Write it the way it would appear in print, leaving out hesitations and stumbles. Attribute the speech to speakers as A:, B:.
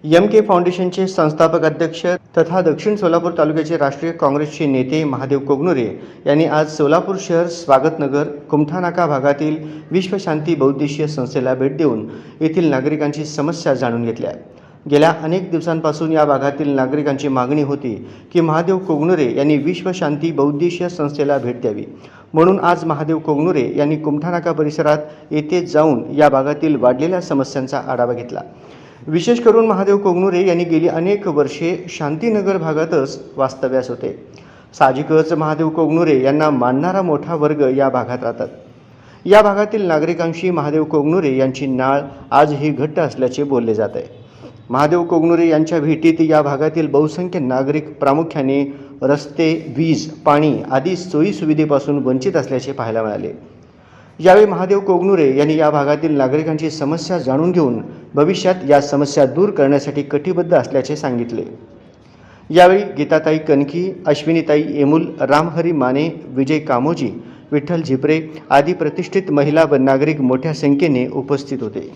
A: MK. फाउंडेशनचे संस्थापक अध्यक्ष तथा दक्षिण सोलापूर तालुक्याचे राष्ट्रीय काँग्रेसचे नेते महादेव कोगनुरे यांनी आज सोलापूर शहर स्वागतनगर कुमठानाका भागातील विश्वशांती बहुउद्देशीय संस्थेला भेट देऊन येथील नागरिकांची समस्या जाणून घेतल्या। गेल्या अनेक दिवसांपासून या भागातील नागरिकांची मागणी होती की महादेव कोगनुरे यांनी विश्वशांती बहुउद्देशीय संस्थेला भेट द्यावी, म्हणून आज महादेव कोगनुरे यांनी कुमठानाका परिसरात येथे जाऊन या भागातील वाढलेल्या समस्यांचा आढावा घेतला। विशेष करून महादेव कोगनुरे यांनी गेली अनेक वर्षे शांतीनगर भागातच वास्तव्यास होते। साहजिकच महादेव कोगनुरे यांना मानणारा मोठा वर्ग या भागात राहतात। या भागातील नागरिकांशी महादेव कोगनुरे यांची नाळ आजही घट्ट असल्याचे बोलले जात आहे। महादेव कोगनुरे यांच्या भेटीत या भागातील बहुसंख्य नागरिक प्रामुख्याने रस्ते, वीज, पाणी आदी सोयी सुविधेपासून वंचित असल्याचे पाहायला मिळाले। यावेळी महादेव कोगनुरे यांनी या भागातील नागरिकांची समस्या जाणून घेऊन भविष्यात या समस्या दूर करण्यासाठी कटिबद्ध असल्याचे सांगितले। यावेळी गीताताई कनकी, अश्विनीताई एमुल, रामहरी माने, विजय कामोजी, विठ्ठल झिपरे आदी प्रतिष्ठित महिला व नागरिक मोठ्या संख्येने उपस्थित होते।